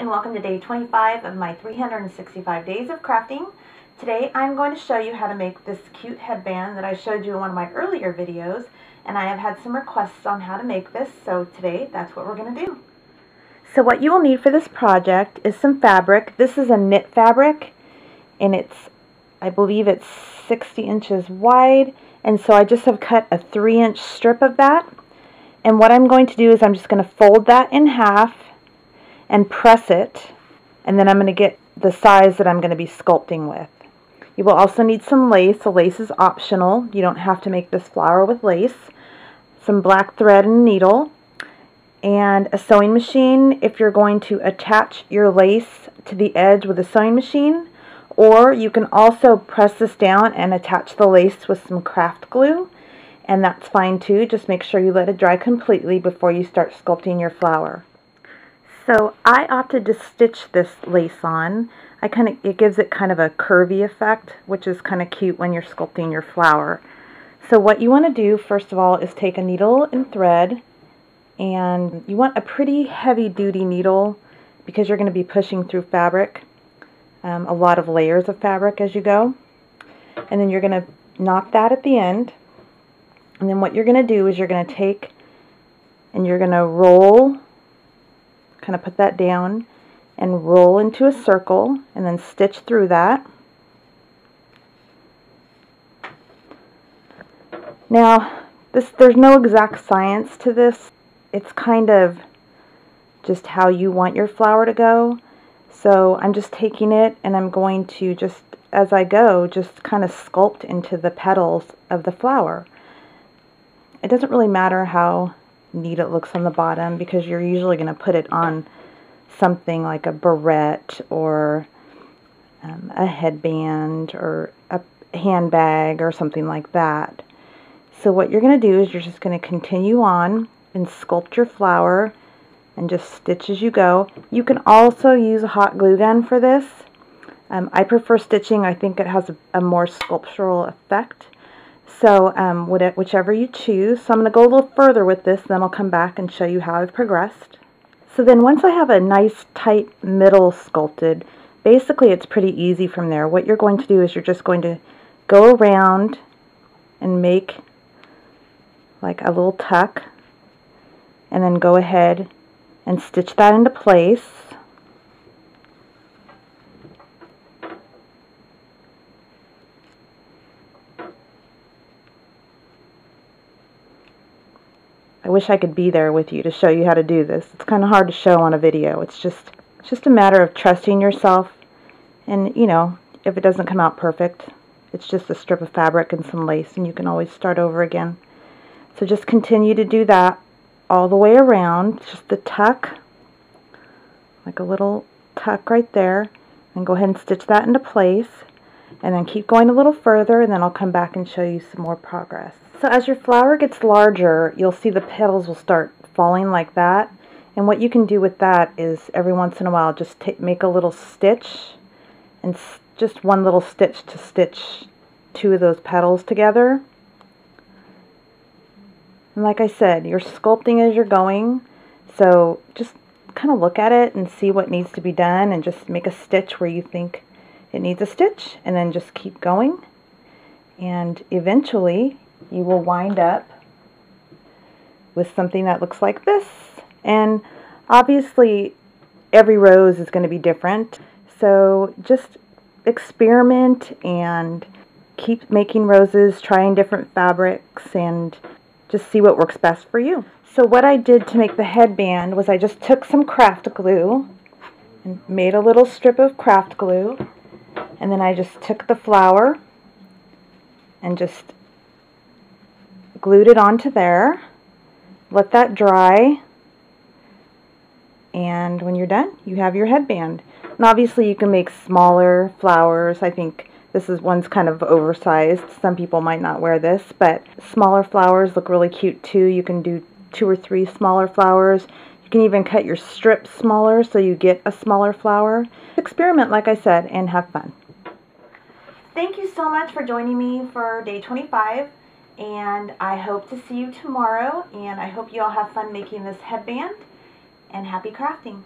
and welcome to day 25 of my 365 days of crafting. Today I'm going to show you how to make this cute headband that I showed you in one of my earlier videos, and I have had some requests on how to make this, so today that's what we're going to do. So what you will need for this project is some fabric. This is a knit fabric, and I believe it's 60 inches wide, and so I just have cut a 3-inch strip of that. And what I'm going to do is I'm just going to fold that in half and press it, and then I'm going to get the size that I'm going to be sculpting with. You will also need some lace. The lace is optional. You don't have to make this flower with lace. Some black thread and needle, and a sewing machine if you're going to attach your lace to the edge with a sewing machine, or you can also press this down and attach the lace with some craft glue, and that's fine too. Just make sure you let it dry completely before you start sculpting your flower. So I opted to stitch this lace on. It gives it kind of a curvy effect, which is kind of cute when you're sculpting your flower. So what you want to do first of all is take a needle and thread, and you want a pretty heavy duty needle because you're going to be pushing through fabric, a lot of layers of fabric as you go. And then you're going to knot that at the end. And then what you're going to do is you're going to take and you're going to roll, kind of put that down and roll into a circle and then stitch through that. Now, there's no exact science to this. It's kind of just how you want your flower to go. So I'm just taking it and I'm going to just, as I go, just kind of sculpt into the petals of the flower. It doesn't really matter how neat it looks on the bottom because you're usually going to put it on something like a barrette or a headband or a handbag or something like that. So what you're going to do is you're just going to continue on and sculpt your flower and just stitch as you go. You can also use a hot glue gun for this. I prefer stitching. I think it has a more sculptural effect. So whichever you choose. So I'm going to go a little further with this, then I'll come back and show you how I've progressed. So then once I have a nice tight middle sculpted, basically it's pretty easy from there. What you're going to do is you're just going to go around and make like a little tuck, and then go ahead and stitch that into place. I wish I could be there with you to show you how to do this. It's kind of hard to show on a video. It's just a matter of trusting yourself, and you know, if it doesn't come out perfect, it's just a strip of fabric and some lace and you can always start over again. So just continue to do that all the way around, just the tuck, like a little tuck right there, and go ahead and stitch that into place, and then keep going a little further, and then I'll come back and show you some more progress. So as your flower gets larger, you'll see the petals will start falling like that, and what you can do with that is every once in a while just make a little stitch, and just one little stitch to stitch two of those petals together. And like I said, you're sculpting as you're going, so just kind of look at it and see what needs to be done and just make a stitch where you think it needs a stitch, and then just keep going, and eventually you will wind up with something that looks like this. And obviously every rose is going to be different, so just experiment and keep making roses, trying different fabrics, and just see what works best for you. So what I did to make the headband was I just took some craft glue and made a little strip of craft glue, and then I just took the flower and just glued it onto there. Let that dry, and when you're done, you have your headband. And obviously you can make smaller flowers. I think one's kind of oversized. Some people might not wear this, but smaller flowers look really cute too. You can do 2 or 3 smaller flowers. You can even cut your strips smaller so you get a smaller flower. Experiment, like I said, and have fun. Thank you so much for joining me for day 25, and I hope to see you tomorrow, and I hope you all have fun making this headband, and happy crafting.